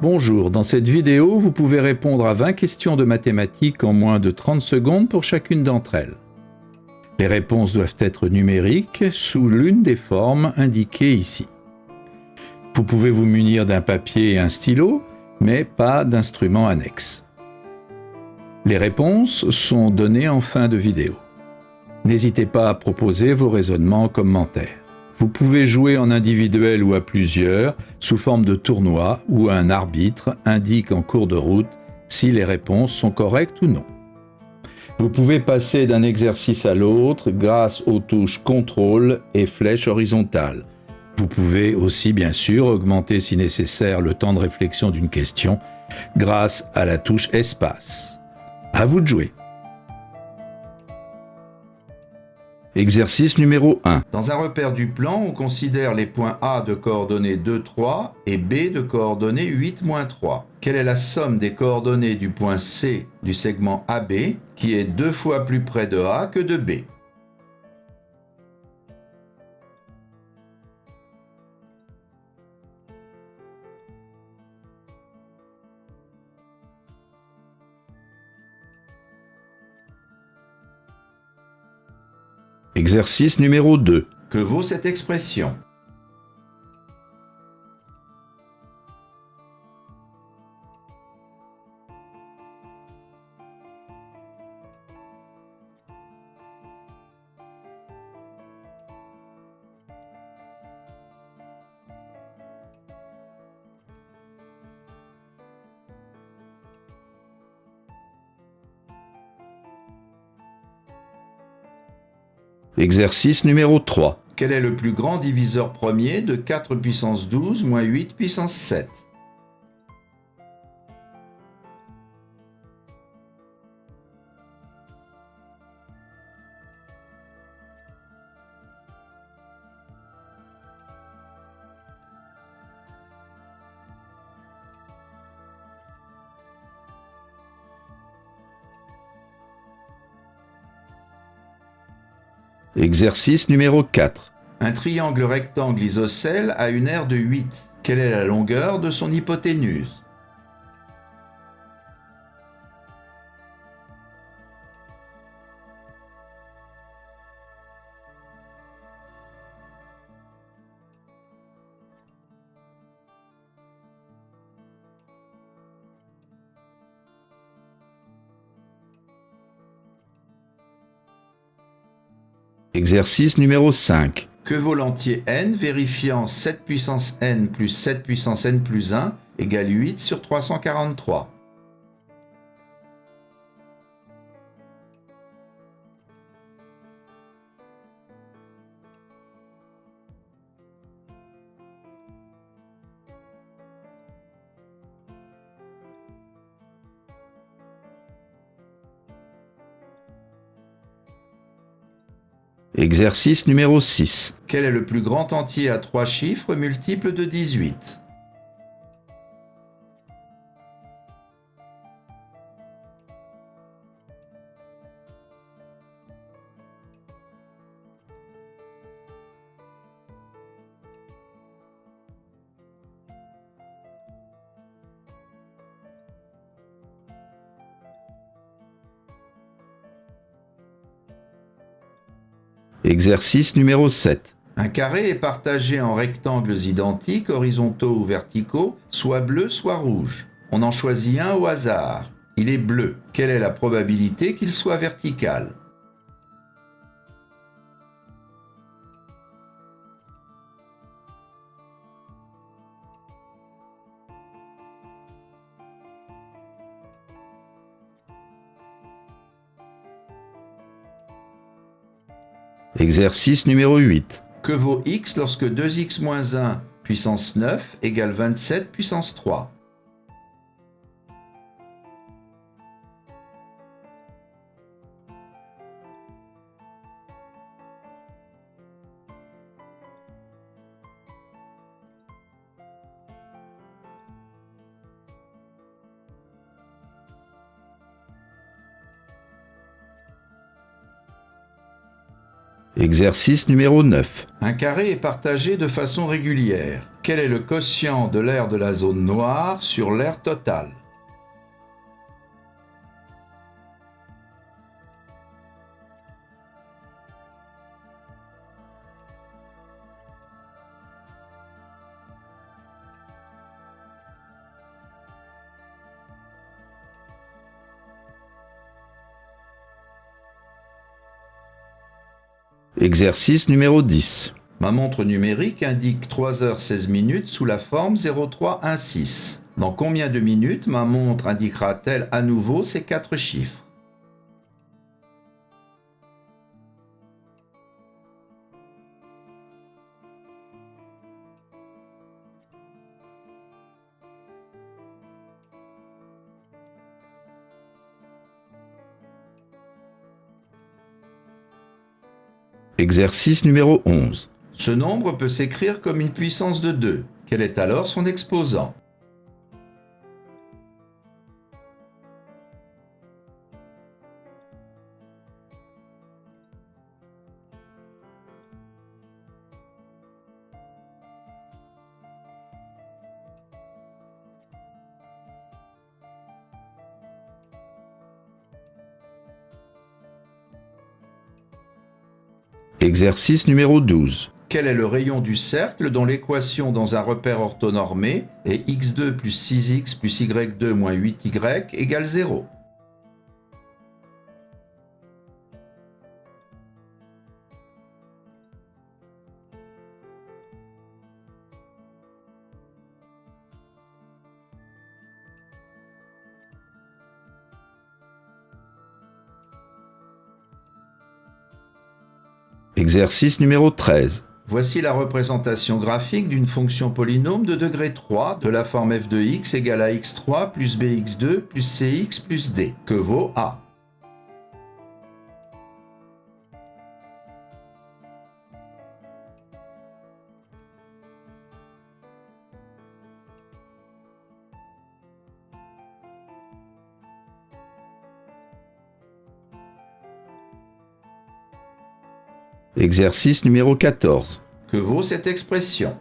Bonjour, dans cette vidéo, vous pouvez répondre à 20 questions de mathématiques en moins de 30 secondes pour chacune d'entre elles. Les réponses doivent être numériques sous l'une des formes indiquées ici. Vous pouvez vous munir d'un papier et un stylo, mais pas d'instrument annexe. Les réponses sont données en fin de vidéo. N'hésitez pas à proposer vos raisonnements en commentaire. Vous pouvez jouer en individuel ou à plusieurs, sous forme de tournoi, où un arbitre indique en cours de route si les réponses sont correctes ou non. Vous pouvez passer d'un exercice à l'autre grâce aux touches contrôle et flèche horizontale. Vous pouvez aussi bien sûr augmenter si nécessaire le temps de réflexion d'une question grâce à la touche espace. À vous de jouer. Exercice numéro 1. Dans un repère du plan, on considère les points A de coordonnées 2, 3 et B de coordonnées 8, 3. Quelle est la somme des coordonnées du point C du segment AB qui est 2 fois plus près de A que de B? Exercice numéro 2. Que vaut cette expression? Exercice numéro 3. Quel est le plus grand diviseur premier de 4 puissance 12 moins 8 puissance 7? Exercice numéro 4. Un triangle rectangle isocèle a une aire de 8. Quelle est la longueur de son hypoténuse? Exercice numéro 5. Que vaut l'entier n vérifiant 7 puissance n plus 7 puissance n plus 1 égale 8 sur 343? Exercice numéro 6. Quel est le plus grand entier à 3 chiffres multiples de 18? Exercice numéro 7. Un carré est partagé en rectangles identiques, horizontaux ou verticaux, soit bleu, soit rouge. On en choisit un au hasard. Il est bleu. Quelle est la probabilité qu'il soit vertical? Exercice numéro 8. Que vaut x lorsque 2x moins 1 puissance 9 égale 27 puissance 3? Exercice numéro 9. Un carré est partagé de façon régulière. Quel est le quotient de l'aire de la zone noire sur l'aire totale? Exercice numéro 10. Ma montre numérique indique 3h16 sous la forme 0316. Dans combien de minutes ma montre indiquera-t-elle à nouveau ces 4 chiffres? Exercice numéro 11. Ce nombre peut s'écrire comme une puissance de 2. Quel est alors son exposant? Exercice numéro 12. Quel est le rayon du cercle dont l'équation dans un repère orthonormé est x2 plus 6x plus y2 moins 8y égale 0? Exercice numéro 13. Voici la représentation graphique d'une fonction polynôme de degré 3 de la forme f de x égale à x3 plus bx2 plus cx plus d, que vaut a. Exercice numéro 14. Que vaut cette expression?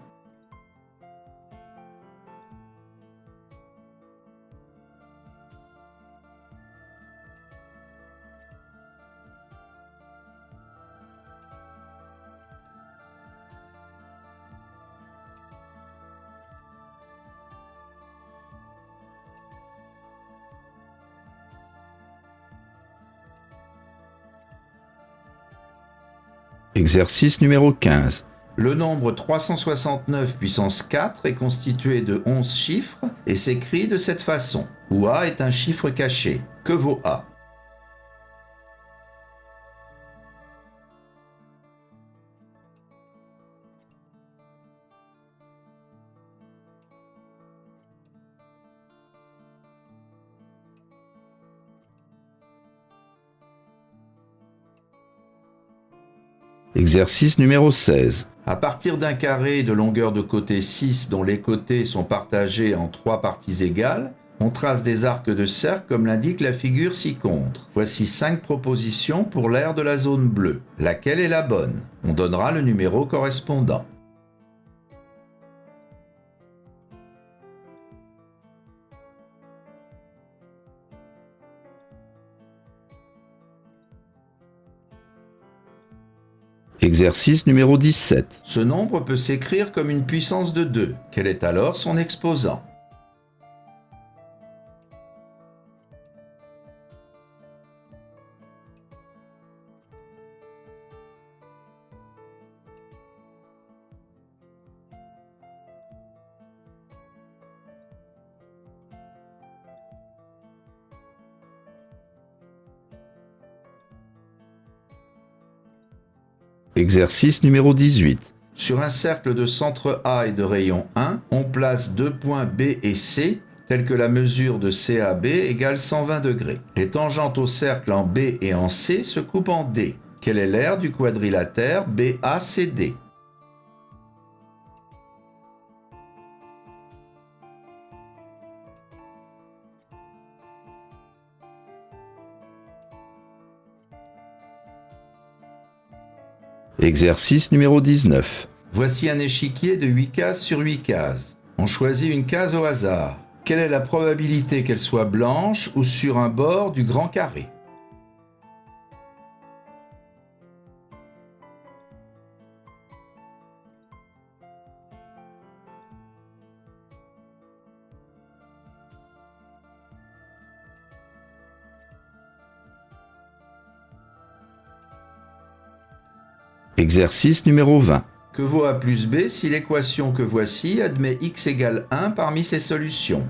Exercice numéro 15. Le nombre 369 puissance 4 est constitué de 11 chiffres et s'écrit de cette façon, où A est un chiffre caché. Que vaut A? Exercice numéro 16. À partir d'un carré de longueur de côté 6 dont les côtés sont partagés en 3 parties égales, on trace des arcs de cercle comme l'indique la figure ci-contre. Voici 5 propositions pour l'aire de la zone bleue. Laquelle est la bonne? On donnera le numéro correspondant. Exercice numéro 17. Ce nombre peut s'écrire comme une puissance de 2. Quel est alors son exposant? Exercice numéro 18. Sur un cercle de centre A et de rayon 1, on place deux points B et C, tels que la mesure de CAB égale 120 degrés. Les tangentes au cercle en B et en C se coupent en D. Quelle est l'aire du quadrilatère BACD? Exercice numéro 19. Voici un échiquier de 8 cases sur 8 cases. On choisit une case au hasard. Quelle est la probabilité qu'elle soit blanche ou sur un bord du grand carré? Exercice numéro 20. Que vaut A plus B si l'équation que voici admet x égale 1 parmi ses solutions?